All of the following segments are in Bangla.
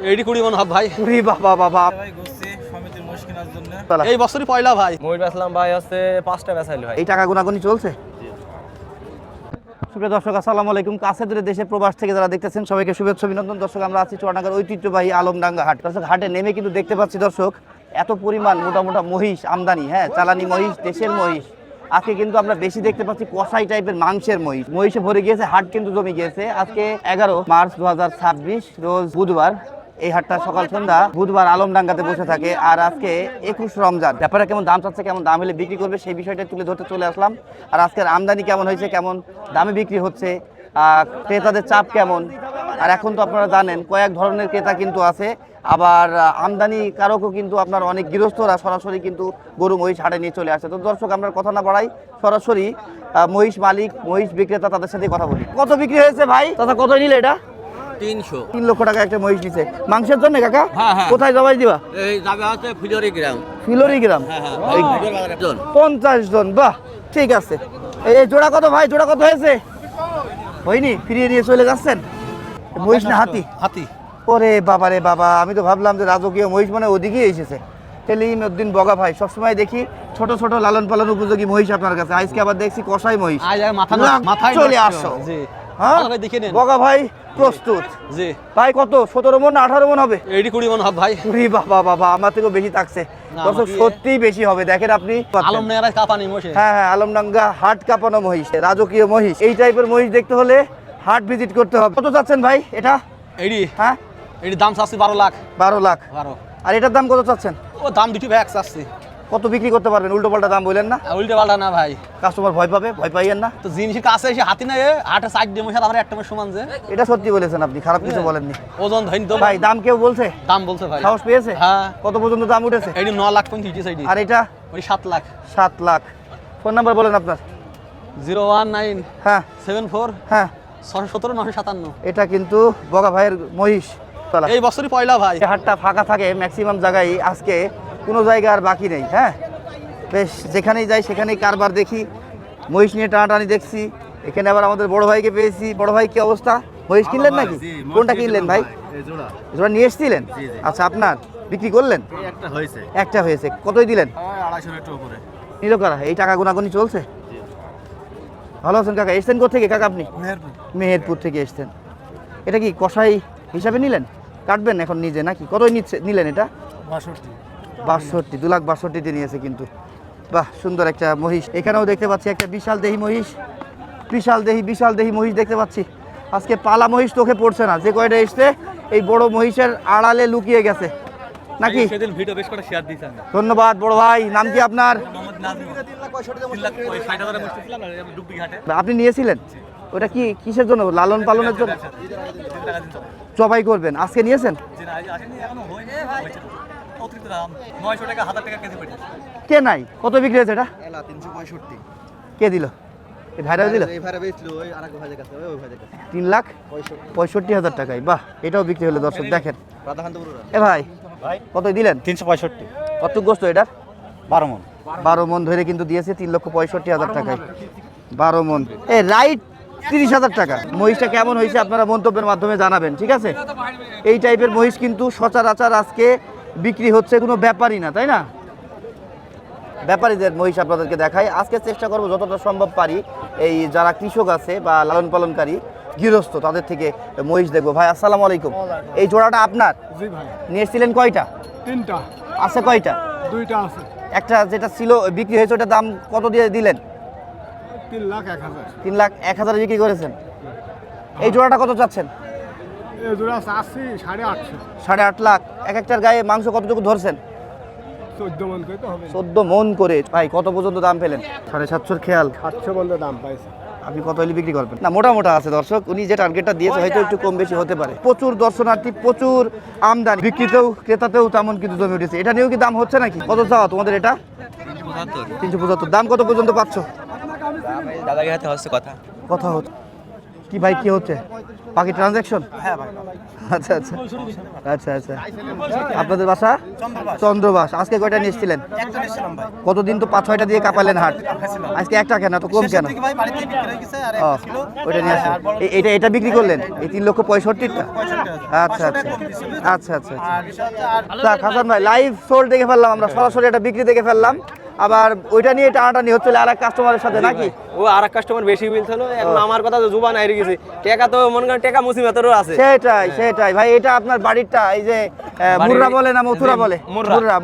এডি 20 মন হবে ভাই। উরি বাবা বাবা ভাই ঘুরছি সমিতির মহিষ কেনার জন্য। এই বছরই পয়লা ভাই। মহিষ বেচলাম ভাই হচ্ছে 5টা বেচাইলো ভাই। এই টাকা গুনাগুনি চলছে। সুপ্রিয় দর্শক আসসালামু আলাইকুম। কাছে দূরে দেশে প্রবাস থেকে যারা দেখতেছেন সবাইকে শুভেচ্ছা অভিনন্দন। দর্শক আমরা আছি চুয়াডাঙ্গার ঐতিহ্যবাহী আলমডাঙ্গা হাট। দর্শক হাটে নেমে কিন্তু দেখতে পাচ্ছি দর্শক এত পরিমাণ মোটা মহিষ আমদানি, হ্যাঁ চালানি মহিষ, দেশের মহিষ। আজকে কিন্তু আমরা বেশি দেখতে পাচ্ছি কষাই টাইপের মাংসের মহিষে ভরে গিয়েছে। হাট কিন্তু জমে গিয়েছে। আজকে 11 মার্চ 2026 রোজ বুধবার। এই হাটটা সকাল সন্ধ্যা বুধবার আলমডাঙ্গাতে বসে থাকে। আর আজকে 21 রমজান। ব্যাপারে কেমন দাম চাচ্ছে, কেমন দাম হলে বিক্রি করবে সেই বিষয়টা তুলে ধরতে চলে আসলাম। আর আজকের আমদানি কেমন হয়েছে, কেমন দামে বিক্রি হচ্ছে, ক্রেতাদের চাপ কেমন। আর এখন তো আপনারা জানেন কয়েক ধরনের ক্রেতা কিন্তু আছে, আবার আমদানি কারকও কিন্তু আপনার অনেক গৃহস্থরা সরাসরি কিন্তু গরু মহিষ হাটে নিয়ে চলে আসে। তো দর্শক আমরা কথা না বাড়াই, সরাসরি মহিষ মালিক, মহিষ বিক্রেতা তাদের সাথে কথা বলি। কত বিক্রি হয়েছে ভাই? তথা কত নিলে এটা? 300 লক্ষ টাকা একটা মহিষ নিছে মাংসের জন্য কাকা। হ্যাঁ। কোথায় জবাই দিবা? এই যাবে আছে ফিলোরি গ্রাম। ফিলোরি গ্রাম। হ্যাঁ 50 জন। বাহ, ঠিক আছে। এই জোড়া কত ভাই? জোড়া কত হয়েছে? হয়নি, ফিরিয়ে নিয়ে চলে যাচ্ছেন। মহিষ না হাতি? হাতি। ওরে বাবা রে বাবা, আমি তো ভাবলাম যে রাজকীয় মহিষ মানে ওদিকেই এসেছে। সেলিমউদ্দিন বগা ভাই, সবসময় দেখি ছোট ছোট লালন পালন উপযোগী মহিষ আপনার কাছে। আজকে আবার দেখছি কষাই মহিষ। আজ মাথায় চলে আসো। জি হ্যাঁ ভালো করে দেখে নেন। বগা ভাই প্রস্তুত। জি ভাই কত? 17 মন না 18 মন হবে? এডি 20 মন হবে ভাই। উরি বাবা বাবা, আমার থেকেও বেশি থাকছে। দর্শক সত্যিই বেশি হবে। দেখেন আপনি, আলমডাঙ্গা কাপানি মহিষ। হ্যাঁ আলমডাঙ্গা হাট কাঁপানো মহিষ, রাজকীয় মহিষ। এই টাইপের মহিষ দেখতে হলে হাট ভিজিট করতে হবে। কত চাচ্ছেন ভাই এটা? এডি হ্যাঁ এডি দাম চাচ্ছি 12 লাখ। 12 লাখ। 12। আর এটার দাম কত চাচ্ছেন? ও দাম দুটি ব্যাগ চাচ্ছি। কত বিক্রি করতে পারবেন? উল্টো পাল্টা দাম বললেন না, উল্টে পাল্টা না ভাই। কাস্টমার ভয় পাবে, ভয় পাইয়েন না। তো জিনিসের কাছে এসে হাতি না হাটে সাইড দিয়ে মহিষ আবার একটা মহিষ সমান যে। এটা সত্যি বলেছেন আপনি, খারাপ কিছু বলেননি। ওজন ধইন তো ভাই দাম কেউ বলছে? দাম বলছে ভাই। সাহস পেয়েছে? হ্যাঁ। কত পর্যন্ত দাম উঠেছে? এডি 9 লাখ 35 সাইডি। আর এটা? ওই 7 লাখ। 7 লাখ। ফোন নাম্বার বলেন আপনার। 019 হ্যাঁ 74 হ্যাঁ 617 957। এটা কিন্তু বগা ভাইয়ের মহিষ। এই বছরই পয়লা ভাই। এই হাটটা ফাঁকা থাকে ম্যাক্সিমাম জায়গায়। আজকে কোনো জায়গা আর বাকি নেই। হ্যাঁ বেশ, যেখানেই যাই সেখানেই কারবার দেখি, মহিষ নিয়ে টানাটানি দেখছি। এখানে আবার আমাদের বড় ভাইকে পেয়েছি। বড় ভাই কি অবস্থা? মহিষ কিনলেন নাকি? কোনটা কিনলেন ভাই? জোড়া নিয়ে এসেছিলেন? আচ্ছা, আপনার বিক্রি করলেন? একটা হয়েছে। কতই দিলেন? 250 একটু উপরে নিল কারা? এই টাকা গুনাগুনি চলছে। ভালো আছেন কাকা? এসছেন কোথেকে কাকা আপনি? মেহেরপুর থেকে এসছেন। এটা কি কষাই হিসাবে নিলেন? কাটবেন এখন নিজে নাকি? কতই নিলেন এটা? 62। 2,62,000 নিয়েছে কিন্তু। বাহ, সুন্দর একটা মহিষ। এখানেও দেখতে পাচ্ছি একটা বিশাল দেহি মহিষ। বিশাল দেহি মহিষ দেখতে পাচ্ছি। আজকে পালা মহিষ চোখে পড়ছে না। যে কয়টা এসছে এই বড় মহিষের আড়ালে লুকিয়ে গেছে নাকি? সেদিন ভিডিও বেশ করে শেয়ার দিয়েছেন। ধন্যবাদ বড় ভাই। নাম কি আপনার? আপনি নিয়েছিলেন? ওটা কি কিসের জন্য? লালন পালনের জন্য জবাই করবেন? আজকে নিয়েছেন? কে নাই? কত বিক্রি হয়েছে এটা? 365। কে দিল? এই ভাইরা দিল? 3,65,000 টাকায়। বাহ, এটাও বিক্রি হলো দর্শক দেখেন। এ ভাই কত দিলেন? 365। কত গোস্ত এটার? 12 মণ। 12 মণ ধরে কিন্তু দিয়েছে 3,65,000 টাকায়। 12 মণ। রাইট 30,000 টাকা। মহিষটা কেমন হয়েছে আপনারা মন্তব্যের মাধ্যমে জানাবেন, ঠিক আছে? এই টাইপের মহিষ কিন্তু সচরাচর আজকে বিক্রি হচ্ছে কোনো ব্যাপারই না, তাই না? ব্যাপারীদের মহিষ আপনাদেরকে দেখাই। আজকে চেষ্টা করবো যতটা সম্ভব পারি এই যারা কৃষক আছে বা লালন পালনকারী গৃহস্থ তাদের থেকে মহিষ দেখবো। ভাই আসসালামু আলাইকুম। এই জোড়াটা আপনার? জি ভাই। নিয়ে এসেছিলেন কয়টা? 3টা। আছে কয়টা? 2টা আছে। একটা যেটা ছিল বিক্রি হয়েছে ওটার দাম কত দিয়ে দিলেন? 3,01,000। 3,01,000 বিক্রি করেছেন। এই জোড়াটা কত চাচ্ছেন? এই জোড়া আছে 850। 8.5 লাখ। এক একটার গায়ে মাংস কতটুকু ধরছেন? 14 মণ করে তো হবে। 14 মণ করে। ভাই কত পর্যন্ত দাম পেলেন? 750 খেয়াল। 700 বন্ধ দাম পাইছে। আপনি কত হলে বিক্রি করবেন? না মোটা আছে দর্শক। উনি যে টার্গেটটা দিয়েছে হয়তো একটু কম বেশি হতে পারে। প্রচুর দর্শনার্থী, প্রচুর আমদানি, বিক্রিতেও ক্রেতাতেও তেমন কিন্তু জমে উঠেছে। এটা নিয়েও কি দাম হচ্ছে নাকি? কত চাওয়া তোমাদের এটা? 375। দাম কত পর্যন্ত পাচ্ছ? দাদাকে হাতে হচ্ছে কথা হচ্ছে কি ভাই? কি হচ্ছে? পাখি ট্রানজ্যাকশন? হ্যাঁ ভাই। আচ্ছা আচ্ছা আচ্ছা আচ্ছা। আপনাদের বাসা চন্দ্রবাস। আজকে কয়টা নিয়েছিলেন? একটা নিয়েছিলাম ভাই। কতদিন তো 5-6টা দিয়ে কাপালেন হাট, আজকে একটা কেন, এত কম কেন? ভাই বাড়িতে বিক্রি হয়ে গেছে আর ও, একটা ছিল। ওইটা নিয়ে আসেন। এটা বিক্রি করলেন এই 3,65,000-টা? আচ্ছা আচ্ছা আচ্ছা আচ্ছা। আর বিষয় হচ্ছে আর যাক হাসান ভাই, লাইভ সোল্ড দেখে ফেললাম আমরা, সরাসরি এটা বিক্রি দেখে ফেললাম। আবার ওইটা নিয়ে টানাটানি হচ্ছিল আর এক কাস্টমারের সাথে নাকি? ও আর এক কাস্টমার বেশি বলছিল, এখন আমার কথা তো জুবান হারিয়ে গেছে। টাকা তো মনে করেন টাকা মুসিবতেরও আছে। সেটাই ভাই। এটা আপনার বাড়িরটা, এই যে মুর্রা বলে না মথুরা বলে?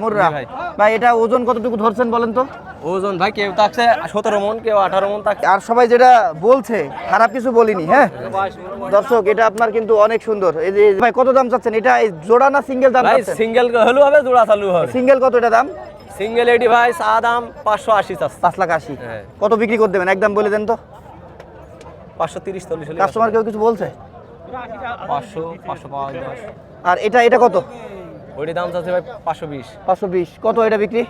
মুর্রা ভাই। ভাই এটা ওজন কতটুকু ধরছেন বলেন তো? ওজন ভাই কেউ থাকছে 17 মন, কেউ 18 মন থাকছে। আর সবাই যেটা বলছে খারাপ কিছু বলিনি, হ্যাঁ দর্শক, এটা আপনার কিন্তু অনেক সুন্দর। এই যে ভাই কত দাম চাচ্ছেন এটা? এই জোড়া না সিঙ্গেল দাম ভাই চাচ্ছেন? সিঙ্গেল হলো হবে, জোড়া চালু হবে। সিঙ্গেল কত এটা দাম? সিঙ্গেল এডি ভাই চা দাম 580 চাচ্ছে। 5,80,000। হ্যাঁ। কত বিক্রি করে দেবেন একদম বলে দেন তো? 530-40 হলে কাস্টমার কেউ কিছু বলছে? 500 পাওয়া যায়। আর এটা কত? ওইটি দাম চাচ্ছে ভাই 520। 520। কত এটা বিক্রি?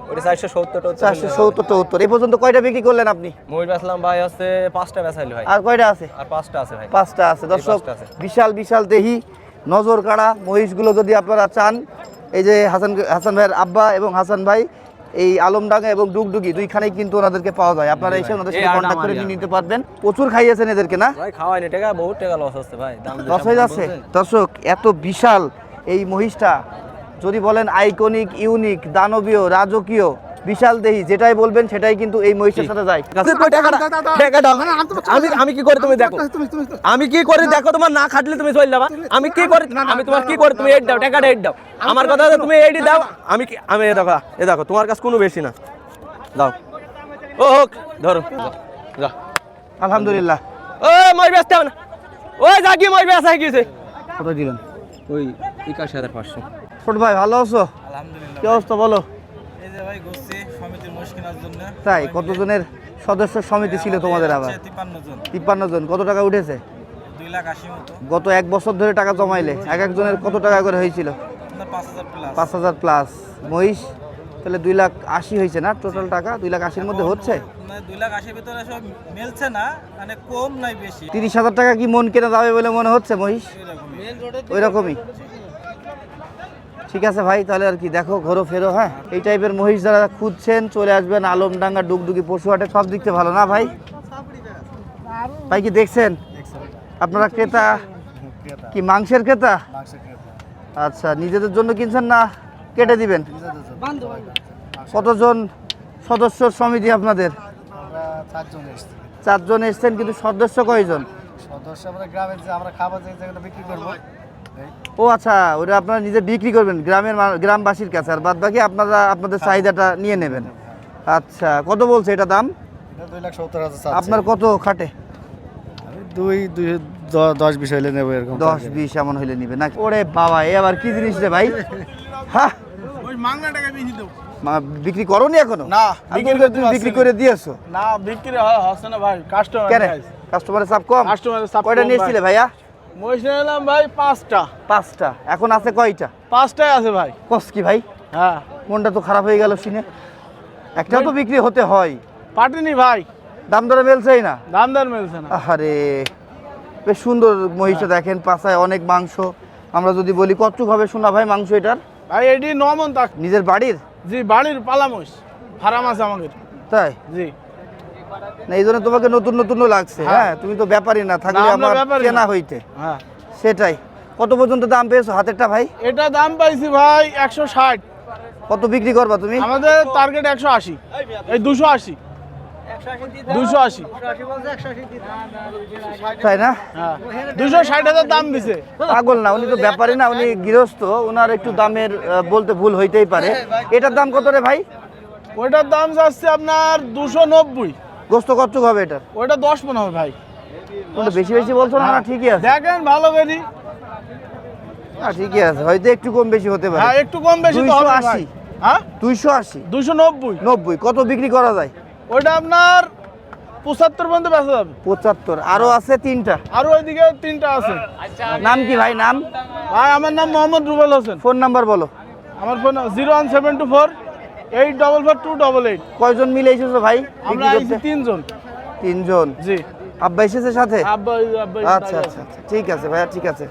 ওইটি 470 470-74। এই পর্যন্ত কয়টা বিক্রি করলেন আপনি? মই বেচলাম ভাই হচ্ছে 5টা বেচাইলি ভাই। আর কয়টা আছে? আর 5টা আছে ভাই। 5টা আছে। দর্শক পাঁচটা আছে। বিশাল বিশাল দেহি নজর কাড়া মহিষগুলো যদি আপনারা চান, এই যে হাসান ভাইয়ের আব্বা এবং হাসান ভাই এই আলমডাঙ্গা এবং ডুগডুগি দুইখানেই কিন্তু ওনাদেরকে পাওয়া যায়। আপনারা এসে ওনাদের সাথে কন্ট্যাক্ট করে নিয়ে নিতে পারবেন। প্রচুর খাইয়েছেন এদেরকে না? ভাই খাওয়াইনি, টাকা বহুত টাকা লস হচ্ছে ভাই, দাম লস হয়ে যাচ্ছে। দর্শক এত বিশাল এই মহিষটা, যদি বলেন আইকনিক, ইউনিক, দানবীয়, রাজকীয়, বিশাল দেহি, যেটাই বলবেন সেটাই কিন্তু এই মহিষের সাথে যায়। আমি কি করে তুমি দেখো, আমি কি করে দেখো, তোমার না খাটলে তুমি চলে যাবা। আমি কি করে, আমি তোমার কি করে, তুমি এইট দাও, টাকাটা এইট দাও। আমার কথা হচ্ছে তুমি এইট দাও। আমি এ দেখো তোমার কাছে কোনো বেশি না, দাও। ও হোক ধরো, যা। আলহামদুলিল্লাহ। ওই মই ব্যস্ত হবে না, ওই যা কি মই ব্যস্ত হয়ে গেছে। কত দিলেন? ওই 81,500। ছোট ভাই ভালো আছো? আলহামদুলিল্লাহ। কি অবস্থা বলো? এই যে ভাই ঘুরছি সমিতির মোষ কেনার জন্য। তাই কতজনের সদস্য সমিতি ছিল তোমাদের? আবার 53 জন। 53 জন। কত টাকা উঠেছে? 2,80,000 মতো। গত এক বছর ধরে টাকা জমাইলে এক একজনের কত টাকা করে হয়েছিল? আপনার 5,000 প্লাস। 5,000 প্লাস। মহিষ তাহলে 2,80,000 হয়েছে না টোটাল টাকা? 2,80,000 মধ্যে হচ্ছে? মানে 2,80,000 ভিতরে সব মেলছে না, মানে কম নাই বেশি। 30,000 টাকা কি মন কেনা যাবে বলে মনে হচ্ছে মহিষ? ওই রকমই। ঠিক আছে ভাই, তাহলে আর কি, দেখো ঘোরো ফেরো। হ্যাঁ, এই টাইপের মহিষ যারা খুঁজছেন চলে আসবেন আলমডাঙ্গা ডুগডুগি পশুহাটে। সব দিক থেকে ভালো না ভাই? ভাই কি দেখছেন আপনারা ক্রেতা কি মাংসের ক্রেতা? আচ্ছা, নিজেদের জন্য কিনছেন না কেটে দিবেন? কতজন সদস্যর সমিতি আপনাদের? 4 জন এসছেন, কিন্তু সদস্য কয়জন? সদস্য আমরা গ্রামের যে আমরা খাবার যে জায়গাটা বিক্রি করব। ও আচ্ছা, ওটা আপনারা নিজে বিক্রি করবেন গ্রামবাসীর কাছে, আর বাদ বাকি আপনারা আপনাদের চাহিদাটা নিয়ে নেবেন। আচ্ছা, কত বলছে এটা দাম? এটা 2,70,000। আপনার কত খাটে? আমি 10-20 হইলে নেব এরকম। 10-20 এমন হইলে নিবে না? ওরে বাবা, এ আবার কি জিনিস রে ভাই? হ্যাঁ, ওই মাংনা টাকা বেশি দাও। বিক্রি করোনি এখনো? না, তুমি বিক্রি করে দিয়েছো? না, বিক্রি হচ্ছে না ভাই, কাস্টমার কেন? কাস্টমারের চাপ কম? কাস্টমারের চাপ কয়টা কম নিয়েছিলে ভাই। ভাইয়া? মহিষ নিলাম ভাই 5টা। 5টা। এখন আছে কয়টা? 5টাই আছে ভাই। কস কি ভাই, হ্যাঁ, মনটা তো খারাপ হয়ে গেল শুনে। একটা তো বিক্রি হতে হয়। পাটিনি ভাই, দাম দরে মেলছেই না। দামদার মিলছে না। আরে বেশ সুন্দর মহিষটা, দেখেন পাছায় অনেক মাংস। আমরা যদি বলি কতটুক হবে শোনা ভাই মাংস এটার? ভাই এডি 9 মণ তাক। নিজের বাড়ির? জি, বাড়ির পালা মহিষ, ফার্ম আছে আমাদের। তাই জি, না, এই জন্য তোমাকে নতুন নতুনও লাগছে। হ্যাঁ, তুমি তো ব্যাপারী না, থাকলে না, আমরা আমার ব্যাপারী কেনা না। হইতে। হ্যাঁ। সেটাই। কত পর্যন্ত দাম পেয়েছো হাতেরটা ভাই? এটা দাম পাইছি ভাই 160। কত বিক্রি করবা তুমি? আমাদের টার্গেট 180, এই 280, 280। তাই না? হ্যাঁ, 260,000 দাম দিছে। পাগল না, উনি তো ব্যাপারী না, উনি গৃহস্থ, ওনার একটু দামের বলতে ভুল হইতেই পারে। এটার দাম কত রে ভাই? ওইটার দাম যাচ্ছে আপনার 290। গোস্ত কতটুক হবে এটার? ওইটা 10 মণ হবে ভাই। তুমি তো বেশি বেশি বলছো না? না ঠিকই আছে। দেখেন ভালো বেরি। হ্যাঁ ঠিকই আছে, হয়তো একটু কম বেশি হতে পারে। হ্যাঁ, একটু কম বেশি তো হবে ভাই। 280। হ্যাঁ, 280, 290। 90, কত বিক্রি করা যায়? ওইটা আপনার 75 পর্যন্ত বেচা যাবে। 75। আরো আছে 3টা। আর ওইদিকে 3টা আছে। নাম কি ভাই? নাম? ভাই আমার নাম মোহাম্মদ রুবেল হোসেন। ফোন নাম্বার বলো। আমার ফোন 01724 844 288। কয়জন মিলে এসেছো ভাই আমরা বিক্রি আইছি করতে? 3 জন। 3 জন। জি, আব্বা এসেছে সাথে? আব্বা আচ্ছা আচ্ছা আচ্ছা, ঠিক আছে ভাইয়া, ঠিক আছে।